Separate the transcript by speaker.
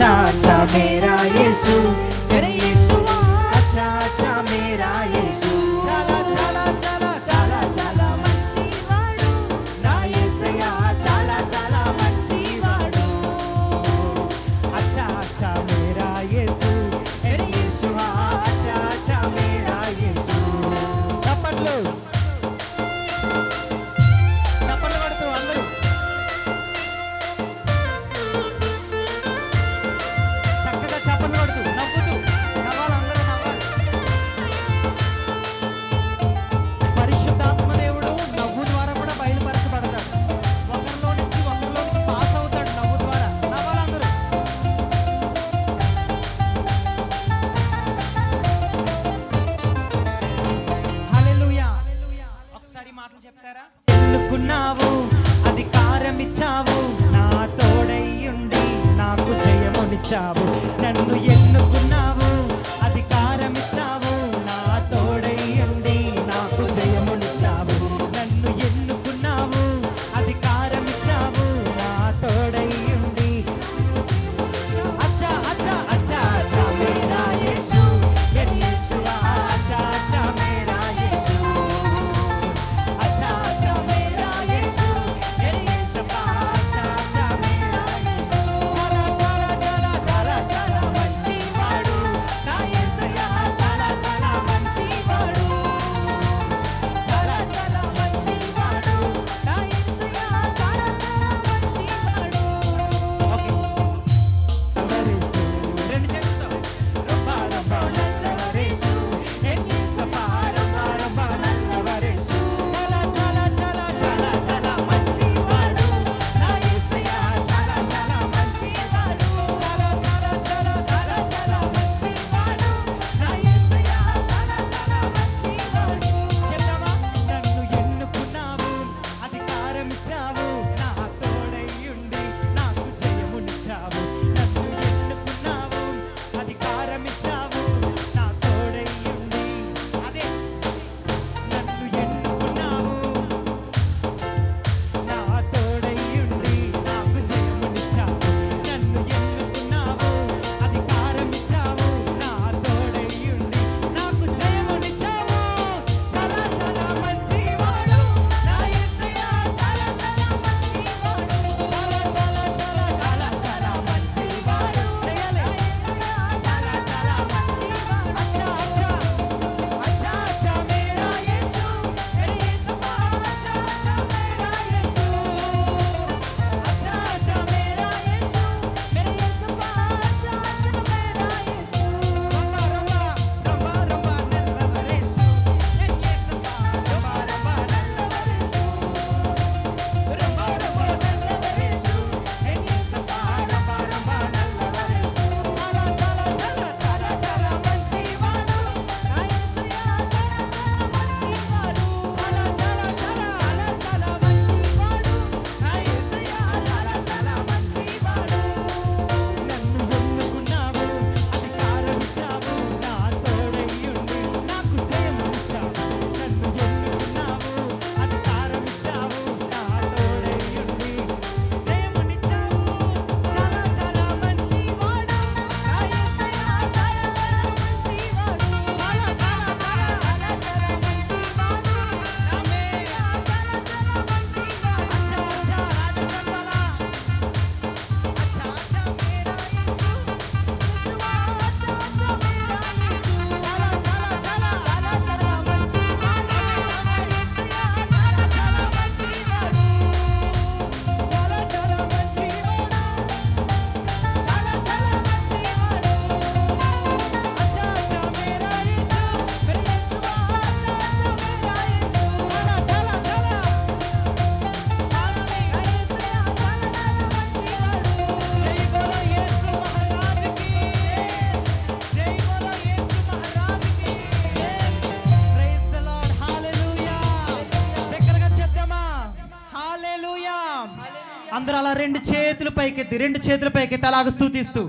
Speaker 1: अच्छा अच्छा मेरा यीशु मेरे यीशु अच्छा अच्छा मेरा यीशु చాలా చాలా చాలా చాలా చాలా మంచివాడు నా యేసయ్య చాలా చాలా మంచివాడు अच्छा अच्छा मेरा यीशु मेरे यीशु अच्छा अच्छा मेरा यीशु చప్పట్లు కొడుతూ అందరూ చక్కగా చప్పట్లు కొడుతూ నవ్వుతూ నవ్వాలి అందరూ నవ్వాలి పరిశుద్ధాత్మ దేవుడు నవ్వు ద్వారా కూడా బయలుపరచబడతాడు ఒకరిలో నుంచి పాస్ అవుతాడు నవ్వు ద్వారా నవ్వాలి అందరూ హల్లెలూయా ఒకసారి మాటలు చెప్తారా ఎన్నుకున్నావు అధికారం ఇచ్చావు నా తోడై ఉండి నాకు జయమునిచ్చావు నన్ను ఎన్నుకున్నావు అధికారం ఇచ్చావు నా తోడై ఉండి నాకు జయమునిచ్చావు నన్ను ఎన్నుకున్నావు అధికారం ఇచ్చావు నా తోడై ఉండి అచ్చా అచ్చా అచ్చా అచ్చా మేరా యేసు మెరే యేసు అచ్చా అచ్చా మేరా యేసు अच्छा अच्छा मेरा यीशु मेरे यीशु अच्छा अच्छा मेरा यीशु चला चला चला चला चला మంచివాడు నా యేసయ్య చాలా చాలా మంచివాడు చాలా చాలా మంచివాడు నా యేసయ్య చాలా చాలా మంచివాడు ఓకే రెండు చేతులతో రబ్బా రబ్బా నల్లవరేసు యేసు రబ్బా రబ్బా నల్లవరేసు చాలా చాలా చాలా చాలా చాలా మంచివాడు నా యేసయ్య చాలా చాలా మంచివాడు చాలా చాలా చాలా చాలా చాలా మంచివాడు నా యేసయ్య చాలా చాలా మంచివాడు చెల్లమా నన్ను ఎన్నుకున్నావు అధికారం ఇచ్చావు నా తోడై ఉండి నాకు జయమునిచ్చావు నన్ను ఎన్నుకున్నావు అధికారం ఇచ్చావు నా తోడై ఉండి అదే నన్ను ఎన్నుకున్నావు నా తోడై ఉండి నాకు జయమునిచ్చావు నన్ను ఎన్నుకున్నావు అధికారం ఇచ్చావు నా తోడై ఉండి నాకు జయమునిచ్చావు చాలా చాలా మంచివాడు నా యేసయ్య చాలా చాలా మంచివాడు చాలా చాలా చాలా చాలా చాలా మంచివాడు చేయాలి చాలా చాలా మంచివాడు అచ్చా అచ్చా अच्छा अच्छा मेरा यीशु मेरे यीशु अच्छा अच्छा मेरा यीशु अच्छा अच्छा मेरा यीशु मेरे यीशु अच्छा अच्छा मेरा यीशु रब्बा रब्बा रब्बा रब्बा नल्लवरेసు यीशु रब्बा रब्बा नल्लवरेసు रब्बा रब्बा नल्लवरेసు यीशु रब्बा रब्बा नल्लवरेసు చాలా చాలా చాలా చాలా చాలా మంచివాడు నా యేసయ్య చాలా చాలా మంచివాడు చాలా చాలా చాలా చాలా మంచివాడు నా యేసయ్య చాలా చాలా మంచివాడు నన్ను ఎన్నుకున్నావు అధికారం ఇచ్చావు నా తోడై ఉండి నాకు జయమునిచ్చావు నన్ను ఎన్నుకున్నావు అధికారం ఇచ్చావు నా తోడై ఉండి జయమునిచ్చావు చాలా చాలా మంచివాడు నా యేసయ్య చాలా చాలా మంచివాడు చాలా చాలా చాలా చాలా చాలా మంచివాడు నా మేర చాలా చాలా మంచివాడు అచ్చా అచ్చా రాజచంద్రలా अच्छा अच्छा मेरा यीशु यीशु अच्छा अच्छा मेरा यीशु చాలా చాలా చాలా చాలా చాలా మంచివాడు నా యేసయ్య చాలా చాలా మంచివాడు చాలా చాలా మంచివాడు చాలా చాలా మంచివాడు अच्छा अच्छा मेरा यीशु मेरे यीशु अच्छा अच्छा मेरा यीशु చాలా చాలా చాలా हालेलुया యేసయ్య చాలా చాలా మంచివాడు జై బోలో యేసు మహారాజుకి జై బోలో యేసు మహారాజుకి ప్రైజ్ ది లార్డ్ హల్లెలూయా దగ్గరగా చెప్దామా హల్లెలూయా అందరూ అలా రెండు చేతులు పైకెత్తి అలాగ స్తుతిస్తూ